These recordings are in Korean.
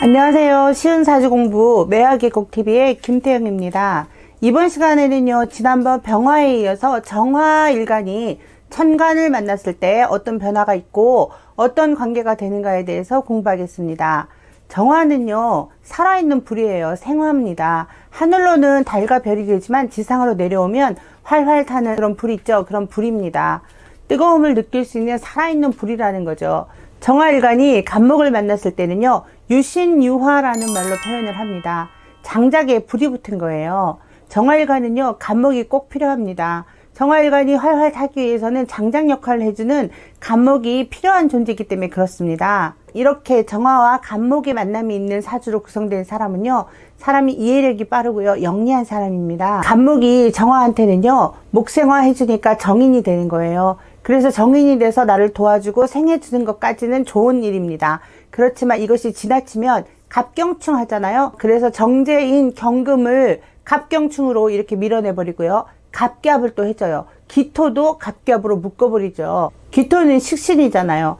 안녕하세요. 쉬운 사주공부 매화계곡TV의 김태영입니다. 이번 시간에는요, 지난번 병화에 이어서 정화일간이 천간을 만났을 때 어떤 변화가 있고 어떤 관계가 되는가에 대해서 공부하겠습니다. 정화는요, 살아있는 불이에요. 생화입니다. 하늘로는 달과 별이 되지만 지상으로 내려오면 활활 타는 그런 불 있죠. 그런 불입니다. 뜨거움을 느낄 수 있는 살아있는 불이라는 거죠. 정화일간이 간목을 만났을 때는요, 유신유화라는 말로 표현을 합니다. 장작에 불이 붙은 거예요. 정화일간은요, 간목이 꼭 필요합니다. 정화일간이 활활 타기 위해서는 장작 역할을 해주는 간목이 필요한 존재이기 때문에 그렇습니다. 이렇게 정화와 간목의 만남이 있는 사주로 구성된 사람은요, 사람이 이해력이 빠르고요, 영리한 사람입니다. 간목이 정화한테는요, 목생화 해주니까 정인이 되는 거예요. 그래서 정인이 돼서 나를 도와주고 생해주는 것까지는 좋은 일입니다. 그렇지만 이것이 지나치면 갑경충 하잖아요. 그래서 정제인 경금을 갑경충으로 이렇게 밀어내버리고요. 갑갑을 또 해줘요. 기토도 갑갑으로 묶어버리죠. 기토는 식신이잖아요.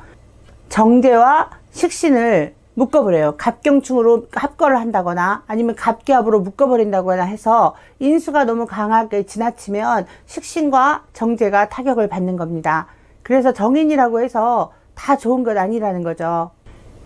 정제와 식신을 묶어버려요. 갑경충으로 합거를 한다거나 아니면 갑갑으로 묶어버린다거나 해서 인수가 너무 강하게 지나치면 식신과 정제가 타격을 받는 겁니다. 그래서 정인이라고 해서 다 좋은 것 아니라는 거죠.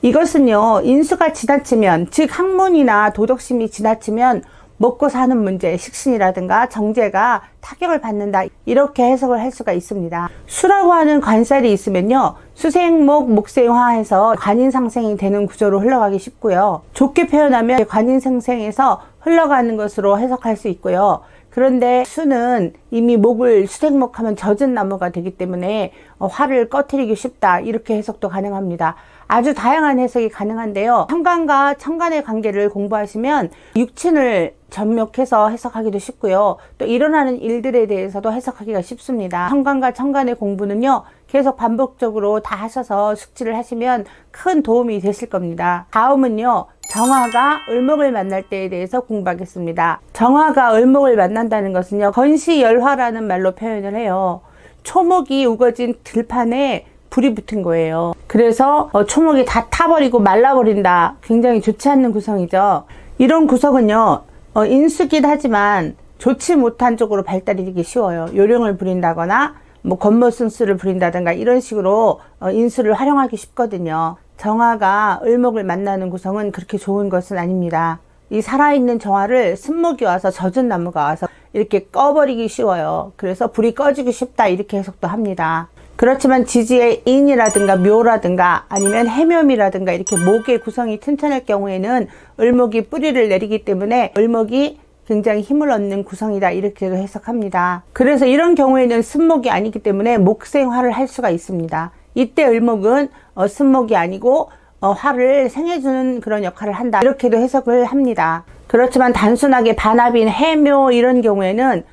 이것은요, 인수가 지나치면, 즉 학문이나 도덕심이 지나치면 먹고 사는 문제, 식신이라든가 정제가 타격을 받는다, 이렇게 해석을 할 수가 있습니다. 수라고 하는 관살이 있으면요, 수생목, 목생화해서 관인상생이 되는 구조로 흘러가기 쉽고요. 좋게 표현하면 관인상생에서 흘러가는 것으로 해석할 수 있고요. 그런데 수는 이미 목을 수생목하면 젖은 나무가 되기 때문에 화를 꺼트리기 쉽다, 이렇게 해석도 가능합니다. 아주 다양한 해석이 가능한데요. 천간과 천간의 관계를 공부하시면 육친을 접목해서 해석하기도 쉽고요. 또 일어나는 일들에 대해서도 해석하기가 쉽습니다. 천간과 천간의 공부는요, 계속 반복적으로 다 하셔서 숙지를 하시면 큰 도움이 되실 겁니다. 다음은요, 정화가 을목을 만날 때에 대해서 공부하겠습니다. 정화가 을목을 만난다는 것은요, 건시열화라는 말로 표현을 해요. 초목이 우거진 들판에 불이 붙은 거예요. 그래서 초목이 다 타버리고 말라버린다. 굉장히 좋지 않는 구성이죠. 이런 구성은요, 인수긴 하지만 좋지 못한 쪽으로 발달이 되기 쉬워요. 요령을 부린다거나 뭐 겉멋순수를 부린다든가 이런 식으로 인수를 활용하기 쉽거든요. 정화가 을목을 만나는 구성은 그렇게 좋은 것은 아닙니다. 이 살아있는 정화를 쓴목이 와서 젖은 나무가 와서 이렇게 꺼버리기 쉬워요. 그래서 불이 꺼지기 쉽다, 이렇게 해석도 합니다. 그렇지만 지지의 인이라든가 묘라든가 아니면 해묘미라든가 이렇게 목의 구성이 튼튼할 경우에는 을목이 뿌리를 내리기 때문에 을목이 굉장히 힘을 얻는 구성이다, 이렇게도 해석합니다. 그래서 이런 경우에는 쓴목이 아니기 때문에 목생화를 할 수가 있습니다. 이때 을목은 쓴목이 아니고 화를 생해주는 그런 역할을 한다, 이렇게도 해석을 합니다. 그렇지만 단순하게 반합인 해묘 이런 경우에는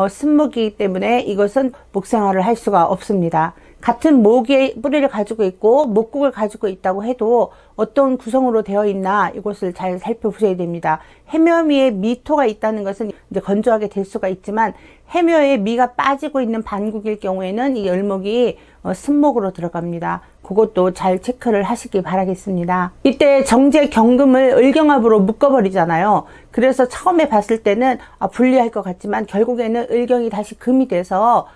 쓴목이기 때문에 이것은 목생화를 할 수가 없습니다. 같은 목의 뿌리를 가지고 있고 목국을 가지고 있다고 해도 어떤 구성으로 되어 있나, 이것을 잘 살펴보셔야 됩니다. 해묘미에 미토가 있다는 것은 이제 건조하게 될 수가 있지만 해묘에 미가 빠지고 있는 반국일 경우에는 이 을목이 쓴목으로 들어갑니다. 그것도 잘 체크를 하시기 바라겠습니다. 이때 정제 경금을 을경합으로 묶어버리잖아요. 그래서 처음에 봤을 때는 불리할 것 같지만 결국에는 을경이 다시 금이 돼서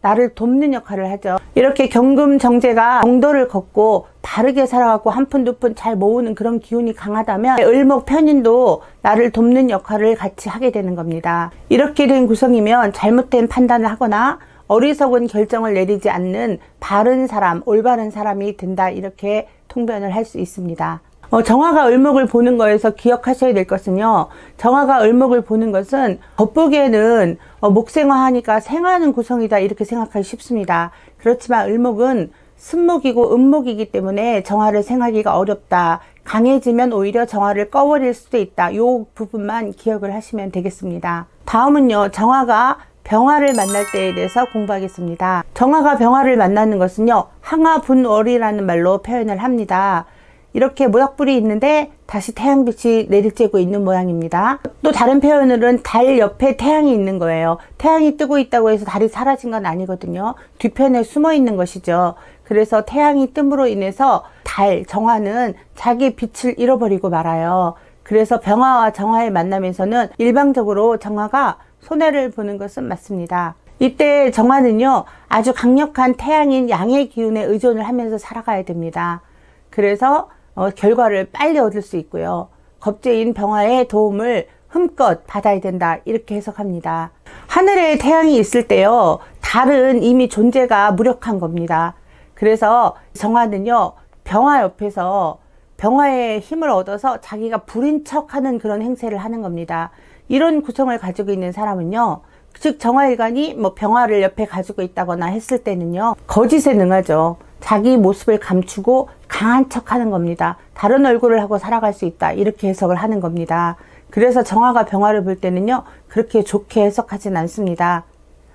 나를 돕는 역할을 하죠. 이렇게 경금 정제가 정도를 걷고 바르게 살아가고 한 푼 두 푼 잘 모으는 그런 기운이 강하다면 을목 편인도 나를 돕는 역할을 같이 하게 되는 겁니다. 이렇게 된 구성이면 잘못된 판단을 하거나 어리석은 결정을 내리지 않는 바른 사람, 올바른 사람이 된다, 이렇게 통변을 할 수 있습니다. 정화가 을목을 보는 거에서 기억하셔야 될 것은요, 정화가 을목을 보는 것은 겉보기에는 목생화하니까 생하는 구성이다, 이렇게 생각하기 쉽습니다. 그렇지만 을목은 쓴목이고 음목이기 때문에 정화를 생하기가 어렵다. 강해지면 오히려 정화를 꺼버릴 수도 있다. 이 부분만 기억을 하시면 되겠습니다. 다음은요, 정화가 병화를 만날 때에 대해서 공부하겠습니다. 정화가 병화를 만나는 것은요, 항화분월이라는 말로 표현을 합니다. 이렇게 모닥불이 있는데 다시 태양빛이 내리쬐고 있는 모양입니다. 또 다른 표현으로는 달 옆에 태양이 있는 거예요. 태양이 뜨고 있다고 해서 달이 사라진 건 아니거든요. 뒤편에 숨어 있는 것이죠. 그래서 태양이 뜸으로 인해서 달, 정화는 자기 빛을 잃어버리고 말아요. 그래서 병화와 정화의 만남에서는 일방적으로 정화가 손해를 보는 것은 맞습니다. 이때 정화는요, 아주 강력한 태양인 양의 기운에 의존을 하면서 살아가야 됩니다. 그래서 결과를 빨리 얻을 수 있고요. 겁재인 병화의 도움을 흠껏 받아야 된다, 이렇게 해석합니다. 하늘에 태양이 있을 때요, 달은 이미 존재가 무력한 겁니다. 그래서 정화는요, 병화 옆에서 병화의 힘을 얻어서 자기가 불인 척하는 그런 행세를 하는 겁니다. 이런 구성을 가지고 있는 사람은요, 즉 정화일간이 병화를 옆에 가지고 있다거나 했을 때는요, 거짓에 능하죠. 자기 모습을 감추고 강한 척 하는 겁니다. 다른 얼굴을 하고 살아갈 수 있다, 이렇게 해석을 하는 겁니다. 그래서 정화가 병화를 볼 때는요, 그렇게 좋게 해석하진 않습니다.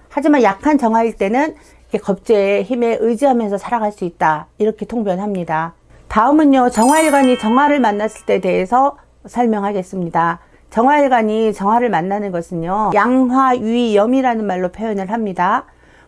하지만 약한 정화일 때는 겁재의 힘에 의지하면서 살아갈 수 있다, 이렇게 통변합니다. 다음은요, 정화일간이 정화를 만났을 때에 대해서 설명하겠습니다. 정화일간이 정화를 만나는 것은요, 양화유이염이라는 말로 표현을 합니다.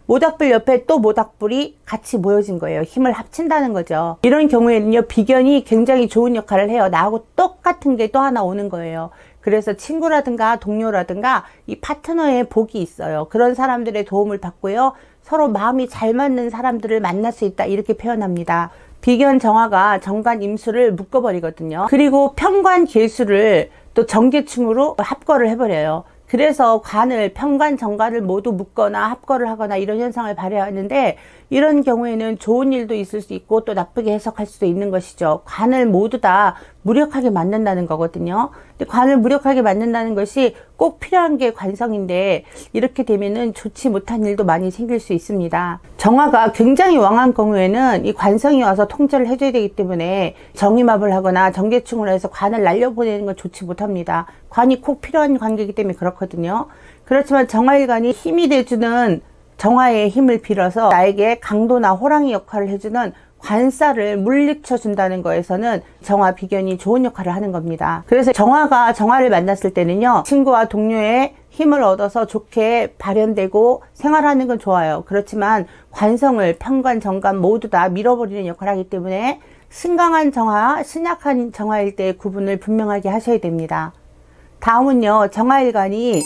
모닥불 옆에 또 모닥불이 같이 모여진 거예요. 힘을 합친다는 거죠. 이런 경우에는요, 비견이 굉장히 좋은 역할을 해요. 나하고 똑같은 게 또 하나 오는 거예요. 그래서 친구라든가 동료라든가 이 파트너의 복이 있어요. 그런 사람들의 도움을 받고요, 서로 마음이 잘 맞는 사람들을 만날 수 있다, 이렇게 표현합니다. 비견 정화가 정관 임수를 묶어버리거든요. 그리고 편관 계수를 또 정계충으로 합거를 해버려요. 그래서 관을, 편관, 정관을 모두 묶거나 합거를 하거나 이런 현상을 발휘하는데, 이런 경우에는 좋은 일도 있을 수 있고 또 나쁘게 해석할 수도 있는 것이죠. 관을 모두 다 무력하게 만든다는 거거든요. 근데 관을 무력하게 만든다는 것이 꼭 필요한 게 관성인데, 이렇게 되면은 좋지 못한 일도 많이 생길 수 있습니다. 정화가 굉장히 왕한 경우에는 이 관성이 와서 통제를 해줘야 되기 때문에 정임합을 하거나 정계충을 해서 관을 날려보내는 건 좋지 못합니다. 관이 꼭 필요한 관계이기 때문에 그렇거든요. 그렇지만 정화일간이 힘이 돼주는 정화의 힘을 빌어서 나에게 강도나 호랑이 역할을 해주는 관살을 물리쳐 준다는 거에서는 정화 비견이 좋은 역할을 하는 겁니다. 그래서 정화가 정화를 만났을 때는요, 친구와 동료의 힘을 얻어서 좋게 발현되고 생활하는 건 좋아요. 그렇지만 관성을 편관, 정관 모두 다 밀어버리는 역할을 하기 때문에 신강한 정화, 신약한 정화일 때의 구분을 분명하게 하셔야 됩니다. 다음은요, 정화일간이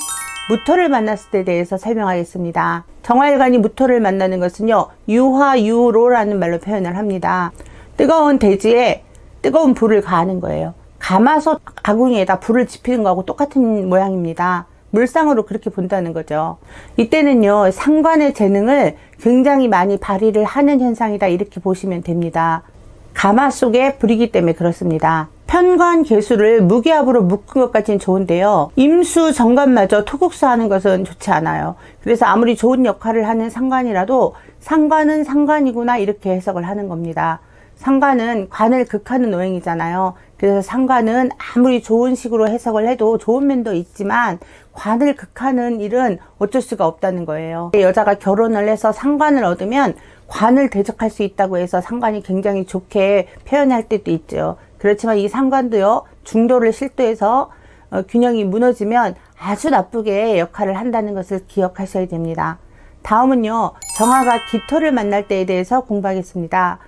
무토를 만났을 때에 대해서 설명하겠습니다. 정화일간이 무토를 만나는 것은요, 유화유로라는 말로 표현을 합니다. 뜨거운 대지에 뜨거운 불을 가하는 거예요. 가마솥 아궁이에다 불을 지피는 거하고 똑같은 모양입니다. 물상으로 그렇게 본다는 거죠. 이때는요, 상관의 재능을 굉장히 많이 발휘를 하는 현상이다, 이렇게 보시면 됩니다. 가마 속에 불이기 때문에 그렇습니다. 편관 계수를 무기압으로 묶은 것까지는 좋은데요, 임수 정관마저 토국수하는 것은 좋지 않아요. 그래서 아무리 좋은 역할을 하는 상관이라도 상관은 상관이구나, 이렇게 해석을 하는 겁니다. 상관은 관을 극하는 오행이잖아요. 그래서 상관은 아무리 좋은 식으로 해석을 해도 좋은 면도 있지만 관을 극하는 일은 어쩔 수가 없다는 거예요. 여자가 결혼을 해서 상관을 얻으면 관을 대적할 수 있다고 해서 상관이 굉장히 좋게 표현할 때도 있죠. 그렇지만 이 상관도요, 중도를 실도해서 균형이 무너지면 아주 나쁘게 역할을 한다는 것을 기억하셔야 됩니다. 다음은요, 정화가 기토를 만날 때에 대해서 공부하겠습니다.